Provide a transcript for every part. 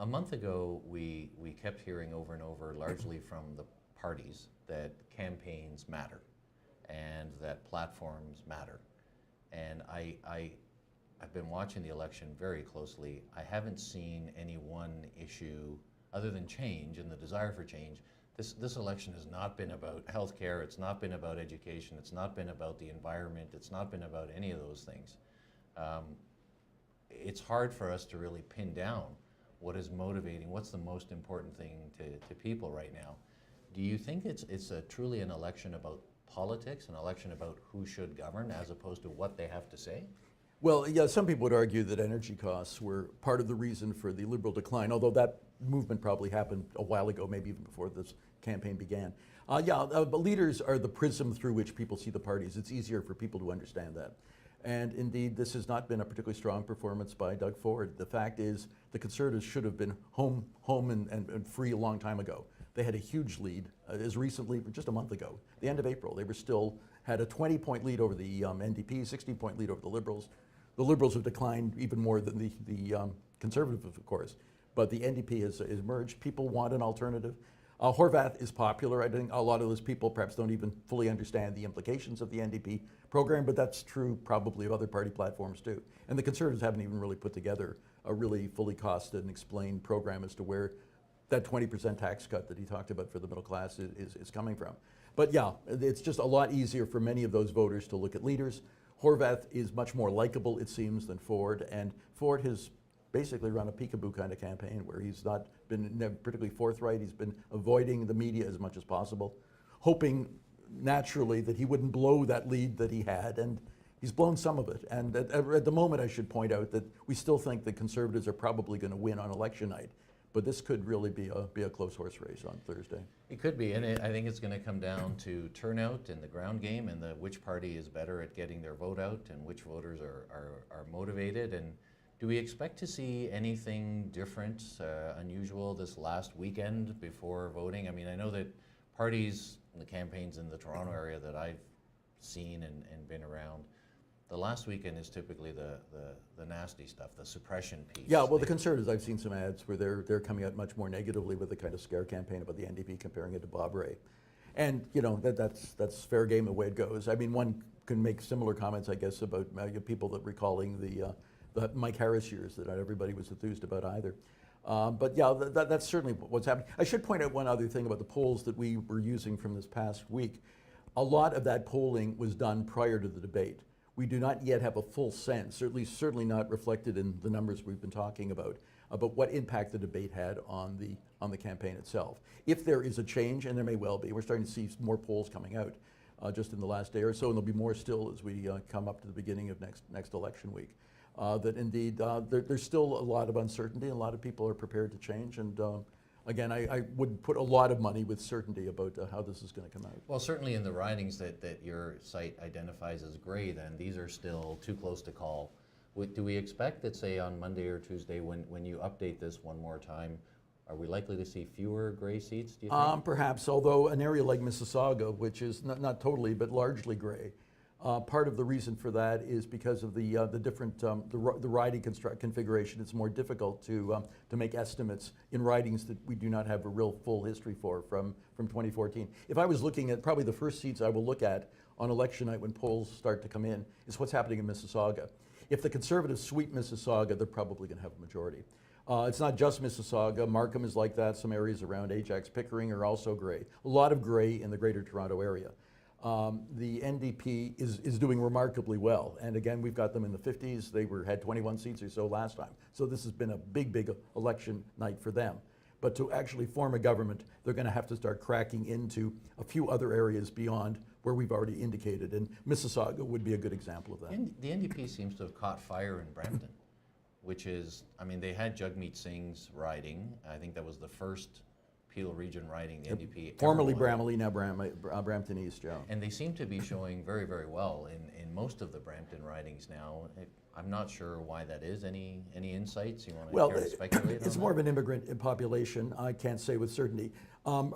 A month ago, we kept hearing over and over, largely from the parties, that campaigns matter and that platforms matter. And I've been watching the election very closely. I haven't seen any one issue, other than change and the desire for change. This election has not been about healthcare, it's not been about education, it's not been about the environment, it's not been about any of those things. It's hard for us to really pin down what is motivating, what's the most important thing to people right now. Do you think it's truly an election about politics, an election about who should govern, as opposed to what they have to say? Well, yeah, some people would argue that energy costs were part of the reason for the Liberal decline, although that movement probably happened a while ago, maybe even before this campaign began. But leaders are the prism through which people see the parties. It's easier for people to understand that. And indeed, this has not been a particularly strong performance by Doug Ford. The fact is, the Conservatives should have been home and free a long time ago. They had a huge lead as recently, just a month ago, the end of April. They were still had a 20-point lead over the NDP, 16-point lead over the Liberals. The Liberals have declined even more than the Conservatives, of course. But the NDP has emerged. People want an alternative. Horwath is popular. I think a lot of those people perhaps don't even fully understand the implications of the NDP program, but that's true probably of other party platforms too. And the Conservatives haven't even really put together a really fully costed and explained program as to where that 20% tax cut that he talked about for the middle class is coming from. But yeah, it's just a lot easier for many of those voters to look at leaders. Horwath is much more likable, it seems, than Ford, and Ford has basically run a peekaboo kind of campaign where he's not been particularly forthright. He's been avoiding the media as much as possible, hoping naturally that he wouldn't blow that lead that he had, and he's blown some of it. And at the moment, I should point out that we still think the Conservatives are probably going to win on election night, but this could really be a close horse race on Thursday. It could be, and I think it's going to come down to turnout in the ground game, and which party is better at getting their vote out, and which voters are motivated. And do we expect to see anything different, unusual this last weekend before voting? I mean, I know that parties, the campaigns in the Toronto area that I've seen and been around, the last weekend is typically the nasty stuff, the suppression piece. Yeah, well, the Conservatives, I've seen some ads where they're coming out much more negatively with the kind of scare campaign about the NDP, comparing it to Bob Rae. And, you know, that's fair game the way it goes. I mean, one can make similar comments, I guess, about people that recalling the Mike Harris years that not everybody was enthused about either. But yeah, that's certainly what's happening. I should point out one other thing about the polls that we were using from this past week. A lot of that polling was done prior to the debate. We do not yet have a full sense, or at least certainly not reflected in the numbers we've been talking about what impact the debate had on the campaign itself. If there is a change, and there may well be, we're starting to see more polls coming out just in the last day or so, and there'll be more still as we come up to the beginning of next election week. That indeed there's still a lot of uncertainty, and a lot of people are prepared to change. And again, I would put a lot of money with certainty about how this is going to come out. Well, certainly in the ridings that your site identifies as gray, then these are still too close to call. Do we expect that, say, on Monday or Tuesday, when you update this one more time, are we likely to see fewer gray seats, do you think? Perhaps, although an area like Mississauga, which is not totally, but largely gray, part of the reason for that is because of the different the riding configuration. It's more difficult to make estimates in ridings that we do not have a real full history for from 2014. If I was looking at probably the first seats I will look at on election night when polls start to come in is what's happening in Mississauga. If the Conservatives sweep Mississauga, they're probably going to have a majority. It's not just Mississauga. Markham is like that. Some areas around Ajax, Pickering are also gray. A lot of gray in the Greater Toronto area. The NDP is doing remarkably well, and again, we've got them in the 50s. They had 21 seats or so last time, so this has been a big election night for them. But to actually form a government, they're going to have to start cracking into a few other areas beyond where we've already indicated, and Mississauga would be a good example of that. The NDP seems to have caught fire in Brampton, which is, I mean, they had Jagmeet Singh's riding. I think that was the first Peel region riding the NDP. Formerly Bramalea, now Brampton East, yeah. And they seem to be showing very well in most of the Brampton ridings now. I'm not sure why that is. Any insights you want to speculate on? It's more of an immigrant population. I can't say with certainty.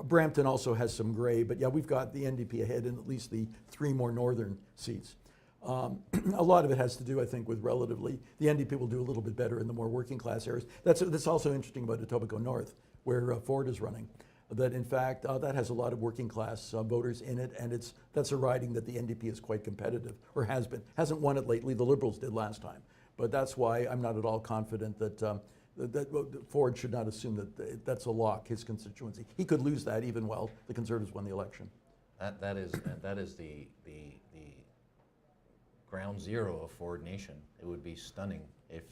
Brampton also has some gray, but yeah, we've got the NDP ahead in at least the 3 more northern seats. A lot of it has to do, I think, with relatively, the NDP will do a little bit better in the more working class areas. That's also interesting about Etobicoke North, where Ford is running, that in fact, that has a lot of working class voters in it, and that's a riding that the NDP is quite competitive, or has been. Hasn't won it lately, the Liberals did last time. But that's why I'm not at all confident that Ford should not assume that that's a lock, his constituency. He could lose that even while the Conservatives won the election. That is the ground zero of Ford Nation. It would be stunning if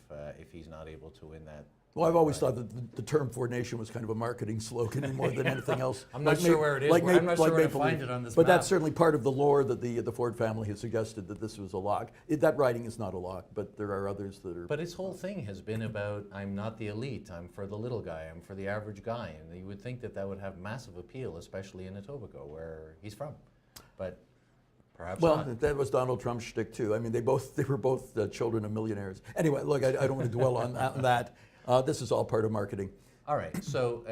he's not able to win that. Well, I've always thought that the term Ford Nation was kind of a marketing slogan more than anything else. I'm not sure where it is. I'm not sure where to find it on this But map. that's certainly part of the lore that the Ford family has suggested that this was a lock. That riding is not a lock, but there are others that are. But his whole thing has been about, I'm not the elite, I'm for the little guy, I'm for the average guy. And you would think that would have massive appeal, especially in Etobicoke, where he's from. But perhaps not. Well, that was Donald Trump's shtick too. I mean, they were both children of millionaires. Anyway, look, I don't want to dwell on that. This is all part of marketing. All right, so